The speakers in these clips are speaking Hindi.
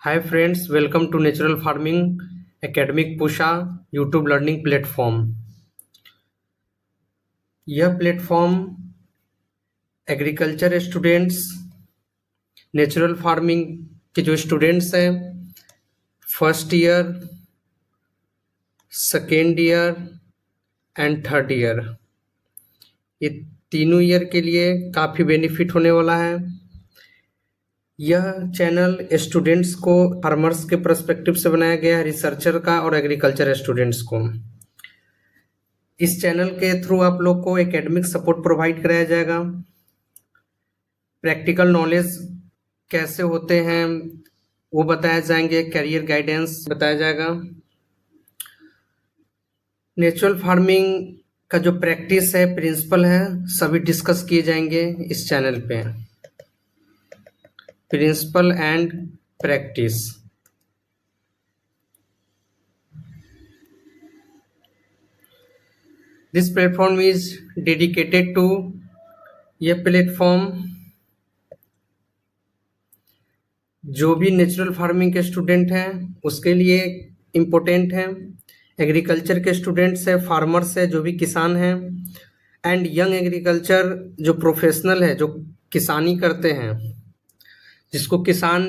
Hi friends, welcome to natural farming academic Pusa YouTube learning platform. यह platform agriculture students, natural farming के जो स्टूडेंट्स हैं, first year, second year and third year, ये तीनों ईयर के लिए काफ़ी बेनिफिट होने वाला है। यह चैनल स्टूडेंट्स को फार्मर्स के पर्सपेक्टिव से बनाया गया है, रिसर्चर का और एग्रीकल्चर स्टूडेंट्स को। इस चैनल के थ्रू आप लोग को एकेडमिक सपोर्ट प्रोवाइड कराया जाएगा। प्रैक्टिकल नॉलेज कैसे होते हैं वो बताया जाएंगे, करियर गाइडेंस बताया जाएगा। नेचुरल फार्मिंग का जो प्रैक्टिस है, प्रिंसिपल है, सभी डिस्कस किए जाएंगे इस चैनल पे। Principle and practice. This platform is dedicated to, यह प्लेटफॉर्म जो भी नेचुरल फार्मिंग के स्टूडेंट हैं उसके लिए इम्पोर्टेंट है। एग्रीकल्चर के स्टूडेंट्स है, फार्मर्स है, जो भी किसान हैं, एंड यंग एग्रीकल्चर जो प्रोफेशनल है, जो किसानी करते हैं, जिसको किसान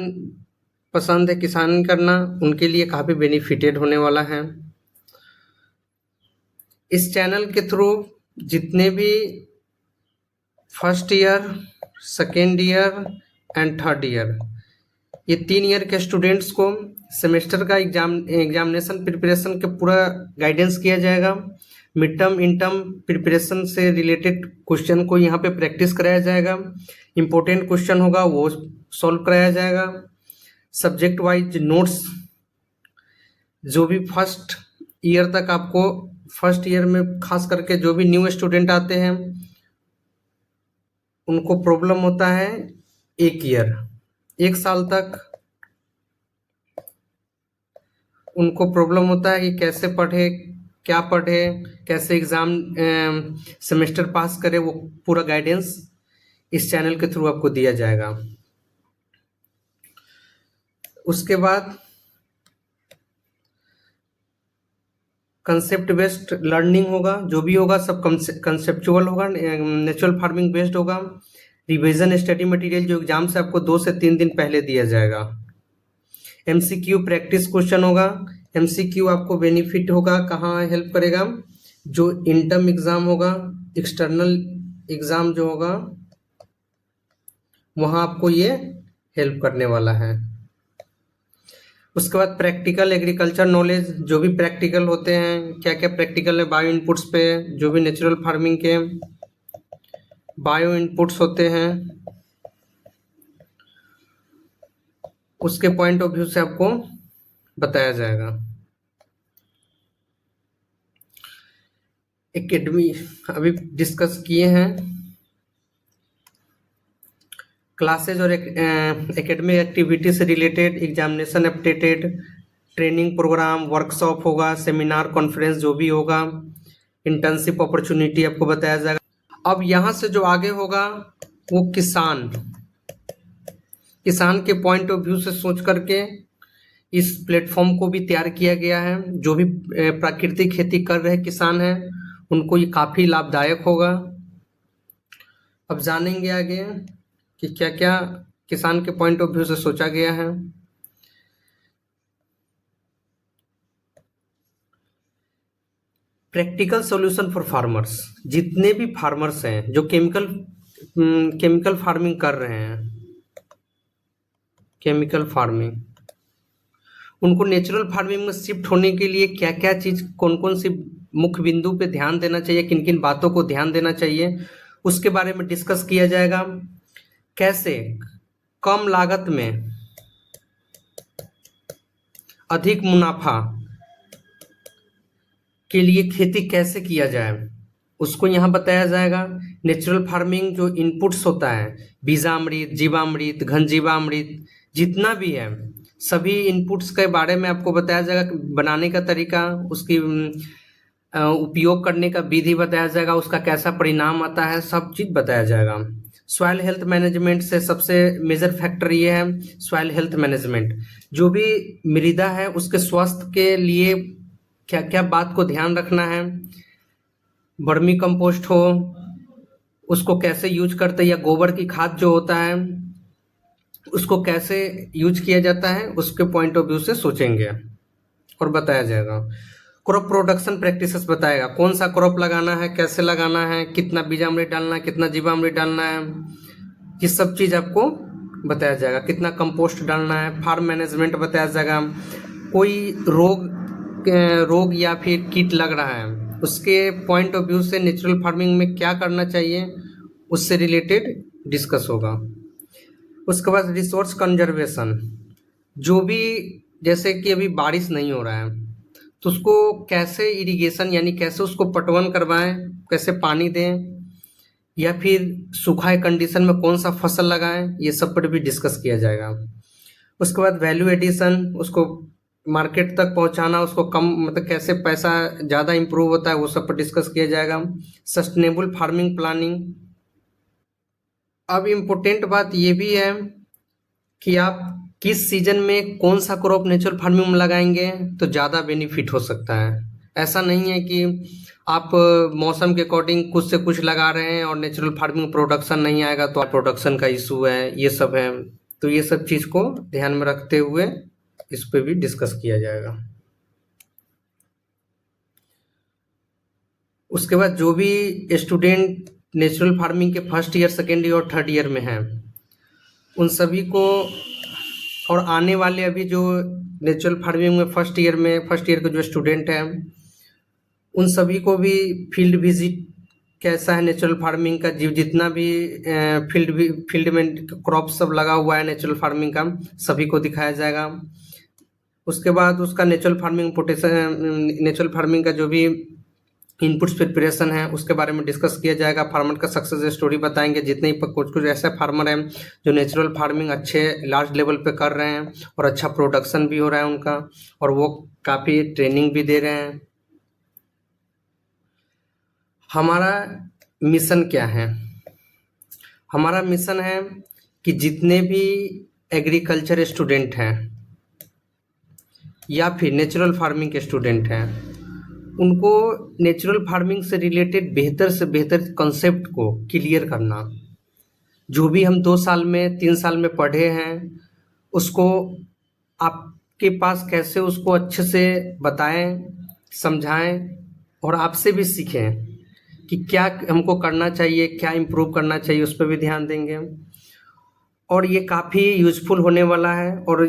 पसंद है, किसानी करना, उनके लिए काफ़ी बेनिफिटेड होने वाला है। इस चैनल के थ्रू जितने भी first year, second year and third year, ये 3 ईयर के स्टूडेंट्स को सेमेस्टर का एग्जामिनेशन प्रिपरेशन के पूरा गाइडेंस किया जाएगा। Mid term, in term preparation से रिलेटेड क्वेश्चन को यहाँ पे प्रैक्टिस कराया जाएगा। इम्पोर्टेंट क्वेश्चन होगा वो सॉल्व कराया जाएगा। सब्जेक्ट वाइज नोट्स, जो भी फर्स्ट ईयर तक आपको, फर्स्ट ईयर में खास करके जो भी न्यू स्टूडेंट आते हैं उनको प्रॉब्लम होता है एक साल तक उनको प्रॉब्लम होता है कि कैसे पढ़े, क्या पढ़े, कैसे एग्ज़ाम सेमेस्टर पास करे। वो पूरा गाइडेंस इस चैनल के थ्रू आपको दिया जाएगा। उसके बाद कंसेप्ट बेस्ड लर्निंग होगा, जो भी होगा सब कंसेप्चुअल होगा, नेचुरल फार्मिंग बेस्ड होगा। रिवीजन स्टडी मटेरियल जो एग्जाम से आपको 2 से 3 दिन पहले दिया जाएगा। MCQ प्रैक्टिस क्वेश्चन होगा। MCQ आपको बेनिफिट होगा, कहाँ हेल्प करेगा, जो इंटर्म एग्ज़ाम होगा, एक्सटर्नल एग्ज़ाम जो होगा वहाँ आपको ये हेल्प करने वाला है। उसके बाद प्रैक्टिकल एग्रीकल्चर नॉलेज, जो भी प्रैक्टिकल होते हैं, क्या क्या प्रैक्टिकल है बायो इनपुट्स पे, जो भी नेचुरल फार्मिंग के बायो इनपुट्स होते हैं उसके पॉइंट ऑफ व्यू से आपको बताया जाएगा। एकेडमी अभी डिस्कस किए हैं। क्लासेज और एकेडमिक एक्टिविटी से related, examination updated, training programme, workshop होगा, सेमिनार, कॉन्फ्रेंस जो भी होगा, इंटर्नशिप अपॉर्चुनिटी आपको बताया जाएगा। अब यहाँ से जो आगे होगा वो किसान के पॉइंट ऑफ व्यू से सोच करके इस प्लेटफॉर्म को भी तैयार किया गया है। जो भी प्राकृतिक खेती कर रहे किसान हैं उनको ये काफ़ी लाभदायक होगा। अब जानेंगे आगे कि क्या क्या किसान के पॉइंट ऑफ व्यू से सोचा गया है। प्रैक्टिकल सॉल्यूशन फॉर फार्मर्स, जितने भी फार्मर्स हैं जो केमिकल फार्मिंग कर रहे हैं, केमिकल फार्मिंग, उनको नेचुरल फार्मिंग में शिफ्ट होने के लिए क्या क्या चीज़, कौन कौन सी मुख्य बिंदु पे ध्यान देना चाहिए, किन किन बातों को ध्यान देना चाहिए, उसके बारे में डिस्कस किया जाएगा। कैसे कम लागत में अधिक मुनाफा के लिए खेती कैसे किया जाए उसको यहाँ बताया जाएगा। नेचुरल फार्मिंग जो इनपुट्स होता है, बीजामृत, जीवामृत, घन जीवामृत, जितना भी है सभी इनपुट्स के बारे में आपको बताया जाएगा। बनाने का तरीका, उसकी उपयोग करने का विधि बताया जाएगा, उसका कैसा परिणाम आता है, सब चीज़ बताया जाएगा। सॉइल हेल्थ मैनेजमेंट से सबसे मेजर फैक्टर ये है सॉइल हेल्थ मैनेजमेंट। जो भी मृदा है उसके स्वास्थ्य के लिए क्या क्या बात को ध्यान रखना है। वर्मी कंपोस्ट हो उसको कैसे यूज करते हैं, या गोबर की खाद जो होता है उसको कैसे यूज किया जाता है, उसके पॉइंट ऑफ व्यू से सोचेंगे और बताया जाएगा। क्रॉप प्रोडक्शन प्रैक्टिसेस बताएगा, कौन सा क्रॉप लगाना है, कैसे लगाना है, कितना बीजामृत डालना है, कितना जीवामृत डालना है, ये सब चीज़ आपको बताया जाएगा। कितना कंपोस्ट डालना है, फार्म मैनेजमेंट बताया जाएगा। कोई रोग या फिर कीट लग रहा है उसके पॉइंट ऑफ व्यू से नेचुरल फार्मिंग में क्या करना चाहिए उससे रिलेटेड डिस्कस होगा। उसके बाद रिसोर्स कंजर्वेशन, जो भी जैसे कि अभी बारिश नहीं हो रहा है तो उसको कैसे इरिगेशन यानी कैसे उसको पटवन करवाएं, कैसे पानी दें, या फिर सूखा कंडीशन में कौन सा फसल लगाएं, ये सब पर भी डिस्कस किया जाएगा। उसके बाद वैल्यू एडिशन, उसको मार्केट तक पहुंचाना, उसको कम मतलब कैसे पैसा ज़्यादा इम्प्रूव होता है वो सब पर डिस्कस किया जाएगा। Sustainable farming planning. अब इम्पोर्टेंट बात ये भी है कि आप किस सीजन में कौन सा क्रॉप नेचुरल फार्मिंग में लगाएंगे तो ज़्यादा बेनिफिट हो सकता है। ऐसा नहीं है कि आप मौसम के अकॉर्डिंग कुछ से कुछ लगा रहे हैं और नेचुरल फार्मिंग प्रोडक्शन नहीं आएगा तो प्रोडक्शन का इशू है, ये सब है। तो ये सब चीज़ को ध्यान में रखते हुए इस पे भी डिस्कस किया जाएगा। उसके बाद जो भी स्टूडेंट नेचुरल फार्मिंग के फर्स्ट ईयर, सेकेंड ईयर और थर्ड ईयर में हैं उन सभी को, और आने वाले अभी जो नेचुरल फार्मिंग में फर्स्ट ईयर के जो स्टूडेंट हैं उन सभी को भी फील्ड विजिट कैसा है नेचुरल फार्मिंग का, जितना भी फील्ड में क्रॉप सब लगा हुआ है नेचुरल फार्मिंग का सभी को दिखाया जाएगा। उसके बाद उसका नेचुरल फार्मिंग का जो भी इनपुट्स प्रिपरेशन है उसके बारे में डिस्कस किया जाएगा। फार्मर का सक्सेस स्टोरी बताएंगे, जितने ही कुछ ऐसे फार्मर हैं जो नेचुरल फार्मिंग अच्छे लार्ज लेवल पे कर रहे हैं और अच्छा प्रोडक्शन भी हो रहा है उनका, और वो काफ़ी ट्रेनिंग भी दे रहे हैं। हमारा मिशन क्या है? हमारा मिशन है कि जितने भी एग्रीकल्चर स्टूडेंट हैं या फिर नेचुरल फार्मिंग के स्टूडेंट हैं उनको नेचुरल फार्मिंग से रिलेटेड बेहतर से बेहतर कंसेप्ट को क्लियर करना। जो भी हम 2 साल में 3 साल में पढ़े हैं उसको आपके पास कैसे उसको अच्छे से बताएं, समझाएं और आपसे भी सीखें कि क्या हमको करना चाहिए, क्या इम्प्रूव करना चाहिए, उस पर भी ध्यान देंगे। और ये काफ़ी यूजफुल होने वाला है। और